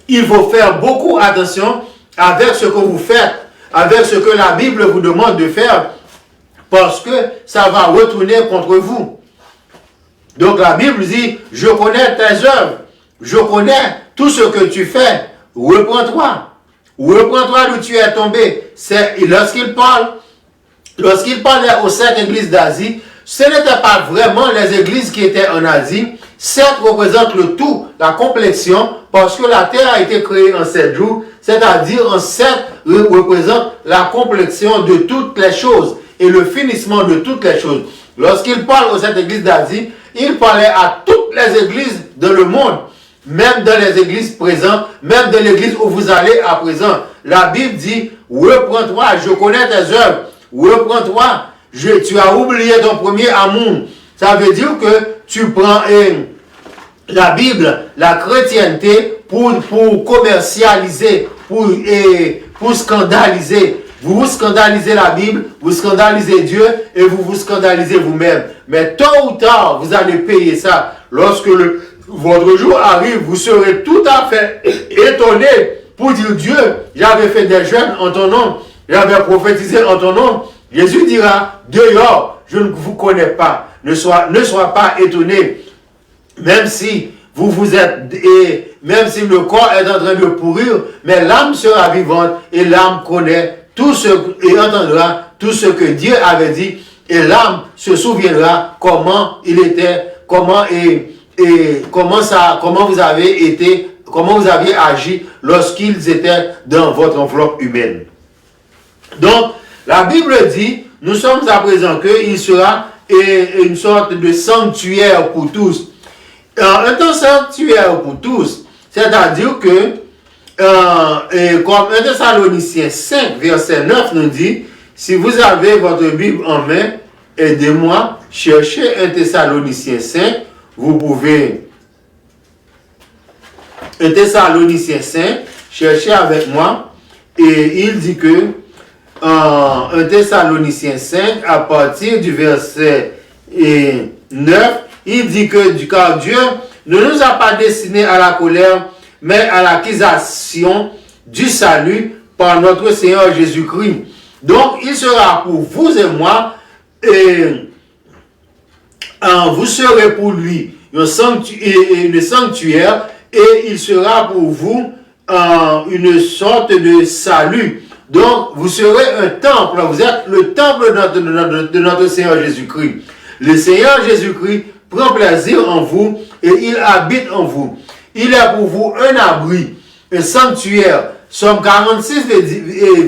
Il faut faire beaucoup attention avec ce que vous faites, avec ce que la Bible vous demande de faire, parce que ça va retourner contre vous. Donc la Bible dit, je connais tes œuvres, je connais tout ce que tu fais, reprends-toi d'où tu es tombé. Lorsqu'il parlait aux 7 églises d'Asie, ce n'était pas vraiment les églises qui étaient en Asie. 7 représentent le tout, la complexion, parce que la terre a été créée en 7 jours, c'est-à-dire en 7 représente la complexion de toutes les choses et le finissement de toutes les choses. Lorsqu'il parle aux 7 églises d'Asie, il parlait à toutes les églises dans le monde, même dans les églises présentes, même dans l'église où vous allez à présent. La Bible dit, reprends-toi, je connais tes œuvres, reprends-toi, tu as oublié ton premier amour. Ça veut dire que tu prends la Bible, la chrétienté, pour commercialiser, pour scandaliser. Vous scandalisez la Bible, vous scandalisez Dieu et vous vous scandalisez vous-même. Mais tôt ou tard, vous allez payer ça. Lorsque votre jour arrive, vous serez tout à fait étonné pour dire, Dieu, j'avais fait des jeûnes en ton nom, j'avais prophétisé en ton nom. Jésus dira, dehors, je ne vous connais pas. Ne sois pas étonné. Même si même si le corps est en train de pourrir, mais l'âme sera vivante et l'âme connaît tout ce et entendra tout ce que Dieu avait dit, et l'âme se souviendra comment il était, comment vous aviez agi lorsqu'ils étaient dans votre enveloppe humaine. Donc, la Bible dit, nous sommes à présent qu'il sera une sorte de sanctuaire pour tous. Un temps sanctuaire pour tous, c'est-à-dire que comme 1 Thessaloniciens 5, verset 9 nous dit, si vous avez votre Bible en main, aidez-moi, cherchez 1 Thessaloniciens 5, vous pouvez 1 Thessaloniciens 5, cherchez avec moi, et il dit que 1 Thessaloniciens 5, à partir du verset 9, il dit que car Dieu ne nous a pas destinés à la colère, mais à l'acquisition du salut par notre Seigneur Jésus-Christ. Donc, il sera pour vous et moi, vous serez pour lui un sanctuaire, et il sera pour vous une sorte de salut. Donc, vous serez un temple, vous êtes le temple de notre Seigneur Jésus-Christ. Le Seigneur Jésus-Christ prend plaisir en vous et il habite en vous. Il est pour vous un abri, un sanctuaire. Somme 46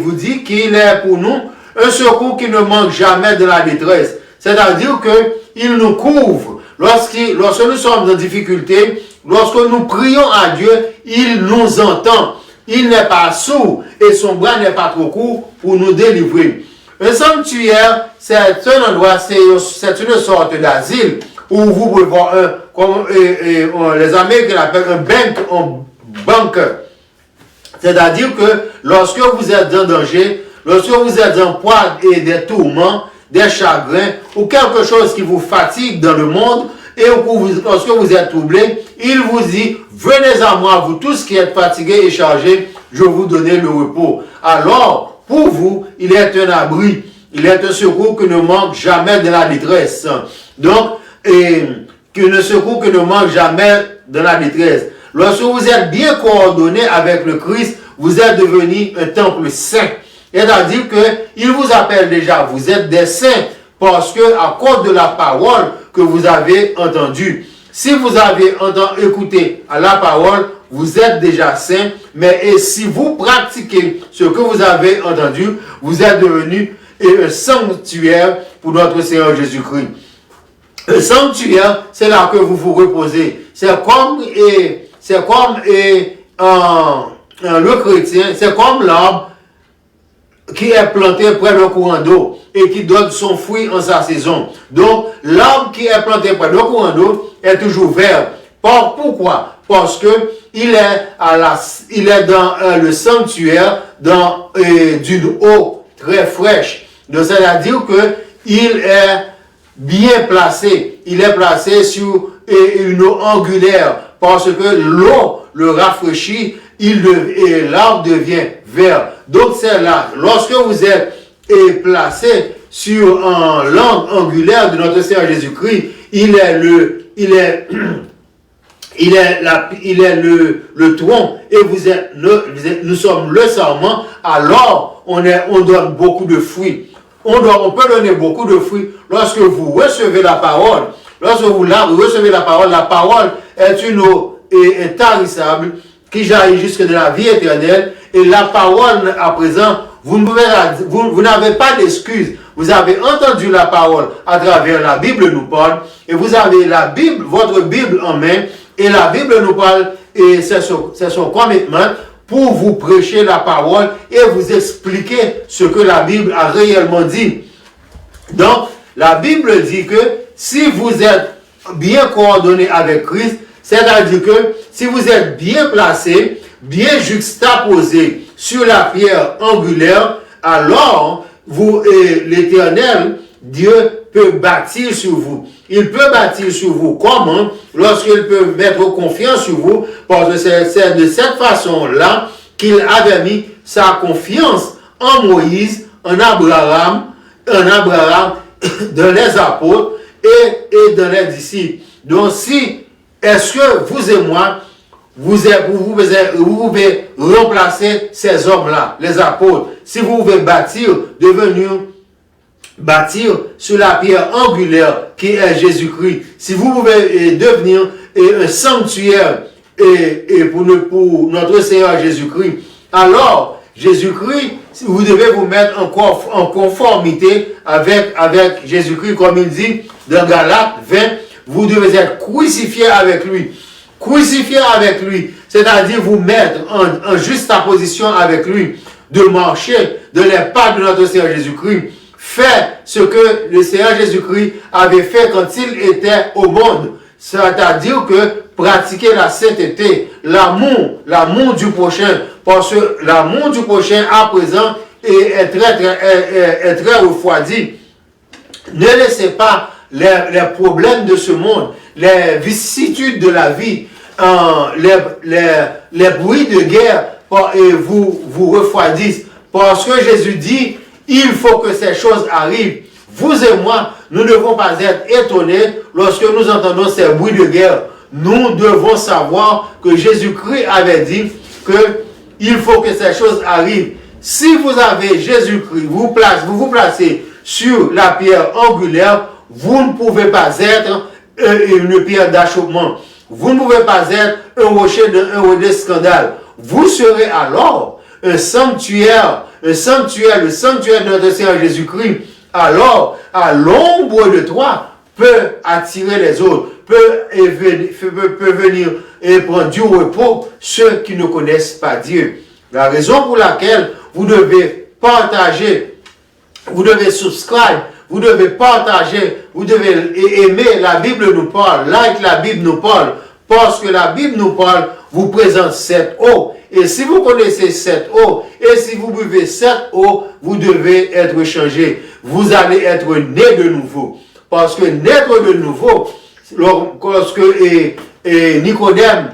vous dit qu'il est pour nous un secours qui ne manque jamais de la détresse. C'est-à-dire qu'il nous couvre. Lorsque nous sommes en difficulté, lorsque nous prions à Dieu, il nous entend. Il n'est pas sourd et son bras n'est pas trop court pour nous délivrer. Un sanctuaire, c'est un endroit, c'est une sorte d'asile où vous pouvez voir comme les Américains l'appellent un bunker. C'est-à-dire que lorsque vous êtes en danger, lorsque vous êtes en poids et des tourments, des chagrins ou quelque chose qui vous fatigue dans le monde, et lorsque vous êtes troublé, il vous dit, venez à moi, vous tous qui êtes fatigués et chargés, je vais vous donner le repos. Alors, pour vous, il est un abri, il est un secours qui ne manque jamais de la détresse. Donc, un secours qui ne manque jamais de la détresse. Lorsque vous êtes bien coordonné avec le Christ, vous êtes devenu un temple saint. C'est-à-dire qu'il vous appelle déjà, vous êtes des saints, parce que à cause de la parole que vous avez entendue. Si vous avez écouté à la parole, vous êtes déjà saints, mais si vous pratiquez ce que vous avez entendu, vous êtes devenu un sanctuaire pour notre Seigneur Jésus-Christ. Un sanctuaire, c'est là que vous vous reposez. C'est comme le chrétien, c'est comme l'arbre qui est planté près d'un courant d'eau et qui donne son fruit en sa saison. Donc, l'arbre qui est planté près d'un courant d'eau est toujours vert. Pourquoi? Parce que il est dans le sanctuaire d'une eau très fraîche. Donc, c'est-à-dire que il est bien placé. Il est placé sur une eau angulaire parce que l'eau le rafraîchit et l'arbre devient vert. Donc c'est là, lorsque vous êtes placé sur un langue angulaire de notre Seigneur Jésus-Christ, il est le tronc et nous sommes le sarment, alors on donne beaucoup de fruits. On peut donner beaucoup de fruits lorsque vous recevez la parole. Lorsque vous recevez la parole est une eau intarissable qui jaillit jusque de la vie éternelle. Et la parole, à présent, vous n'avez pas d'excuse. Vous avez entendu la parole à travers la Bible nous parle, et vous avez la Bible, votre Bible en main, et la Bible nous parle, et c'est son commitment pour vous prêcher la parole et vous expliquer ce que la Bible a réellement dit. Donc, la Bible dit que si vous êtes bien coordonné avec Christ, c'est-à-dire que si vous êtes bien placé, bien juxtaposé sur la pierre angulaire, alors l'Éternel, Dieu, peut bâtir sur vous. Il peut bâtir sur vous. Comment? Lorsqu'il peut mettre confiance sur vous, parce que c'est de cette façon-là qu'il avait mis sa confiance en Moïse, en Abraham, dans les apôtres et dans les disciples. Donc est-ce que vous et moi, vous pouvez remplacer ces hommes-là, les apôtres, si vous pouvez bâtir sur la pierre angulaire qui est Jésus-Christ, si vous pouvez devenir un sanctuaire pour notre Seigneur Jésus-Christ, alors Jésus-Christ, vous devez vous mettre en conformité avec Jésus-Christ, comme il dit dans Galates 20, vous devez être crucifiés avec lui. Crucifié avec lui, c'est-à-dire vous mettre en juxtaposition avec lui, de marcher dans les pas de notre Seigneur Jésus-Christ, faire ce que le Seigneur Jésus-Christ avait fait quand il était au monde, c'est-à-dire que pratiquer la sainteté, l'amour du prochain, parce que l'amour du prochain à présent est très refroidi. Ne laissez pas les problèmes de ce monde, les vicissitudes de la vie, les bruits de guerre vous refroidissent. Parce que Jésus dit, il faut que ces choses arrivent. Vous et moi, nous ne devons pas être étonnés lorsque nous entendons ces bruits de guerre. Nous devons savoir que Jésus-Christ avait dit qu'il faut que ces choses arrivent. Si vous avez Jésus-Christ, vous vous placez sur la pierre angulaire, vous ne pouvez pas être une pierre d'achoppement. Vous ne pouvez pas être un rocher de scandale. Vous serez alors un sanctuaire, le sanctuaire de notre Seigneur Jésus-Christ. Alors, à l'ombre de toi, peut attirer les autres, peut venir et prendre du repos ceux qui ne connaissent pas Dieu. La raison pour laquelle vous devez partager vous devez subscribe, vous devez partager, vous devez aimer. La Bible nous parle, like la Bible nous parle, parce que la Bible nous parle, vous présente cette eau. Et si vous connaissez cette eau, et si vous buvez cette eau, vous devez être changé. Vous allez être né de nouveau. Parce que naître de nouveau, lorsque Nicodème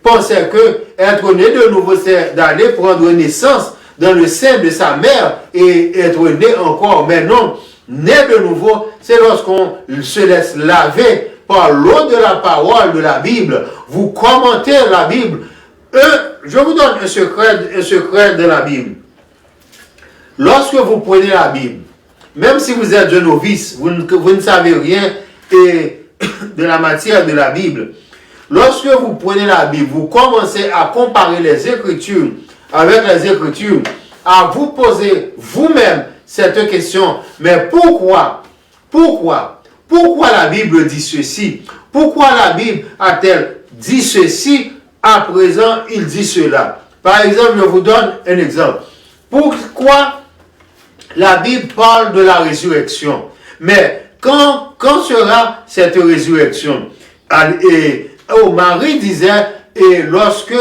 pensait que être né de nouveau, c'est d'aller prendre naissance dans le sein de sa mère et être né encore. Mais non, né de nouveau, c'est lorsqu'on se laisse laver par l'eau de la parole de la Bible. Vous commentez la Bible. Je vous donne un secret de la Bible. Lorsque vous prenez la Bible, même si vous êtes un novice, vous ne savez rien de la matière de la Bible, lorsque vous prenez la Bible, vous commencez à comparer les Écritures avec les Écritures, à vous poser vous-même cette question. Mais pourquoi la Bible dit ceci? Pourquoi la Bible a-t-elle dit ceci? À présent, il dit cela. Par exemple, je vous donne un exemple. Pourquoi la Bible parle de la résurrection? Mais quand sera cette résurrection? Marie disait, lorsque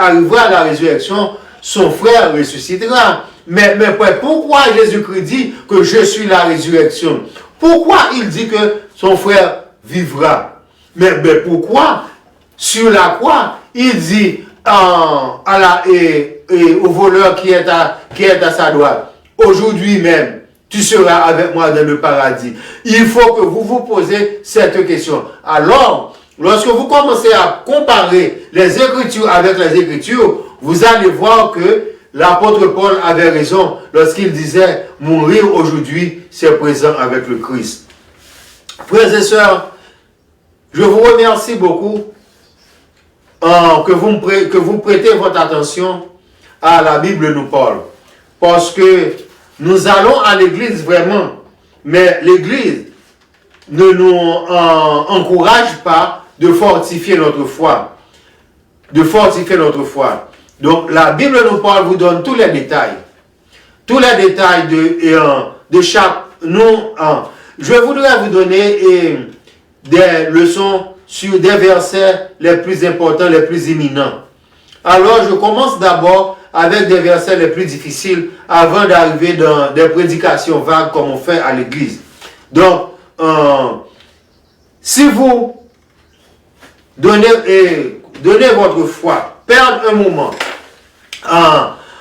arrivera la résurrection, son frère ressuscitera. Mais pourquoi Jésus-Christ dit que je suis la résurrection? Pourquoi il dit que son frère vivra? Mais pourquoi sur la croix il dit au voleur qui est à sa droite, aujourd'hui même tu seras avec moi dans le paradis? Il faut que vous vous posez cette question. Alors, lorsque vous commencez à comparer les Écritures avec les Écritures, vous allez voir que l'apôtre Paul avait raison lorsqu'il disait « Mourir aujourd'hui, c'est présent avec le Christ ». Frères et sœurs, je vous remercie beaucoup que vous prêtez votre attention à la Bible nous parle. Parce que nous allons à l'église vraiment, mais l'église ne nous encourage pas de fortifier notre foi. Donc la Bible nous parle, vous donne tous les détails. Tous les détails de chaque nom. Je voudrais vous donner des leçons sur des versets les plus importants, les plus éminents. Alors, je commence d'abord avec des versets les plus difficiles avant d'arriver dans des prédications vagues comme on fait à l'église. Donc, si vous donnez votre foi, perdre un moment,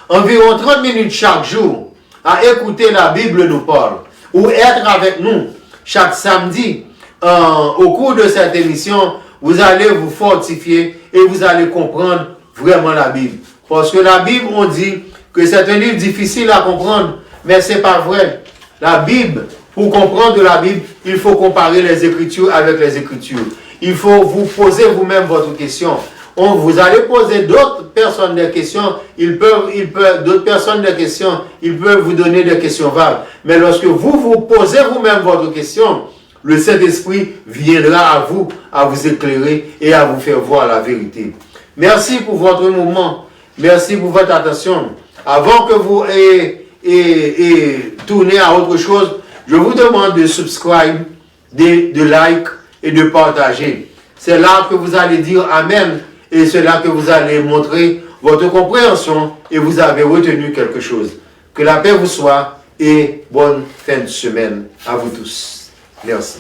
environ 30 minutes chaque jour, à écouter la Bible nous parle, ou être avec nous chaque samedi, au cours de cette émission, vous allez vous fortifier et vous allez comprendre vraiment la Bible. Parce que la Bible, on dit que c'est un livre difficile à comprendre, mais ce n'est pas vrai. La Bible, pour comprendre la Bible, il faut comparer les Écritures avec les Écritures. Il faut vous poser vous-même votre question. Vous allez poser d'autres personnes des questions, d'autres personnes des questions, ils peuvent vous donner des questions vagues. Mais lorsque vous posez vous-même votre question, le Saint-Esprit viendra à vous éclairer et à vous faire voir la vérité. Merci pour votre moment. Merci pour votre attention. Avant que vous tournez à autre chose, je vous demande de subscribe, de like et de partager. C'est là que vous allez dire Amen et c'est là que vous allez montrer votre compréhension et vous avez retenu quelque chose. Que la paix vous soit et bonne fin de semaine à vous tous. Merci.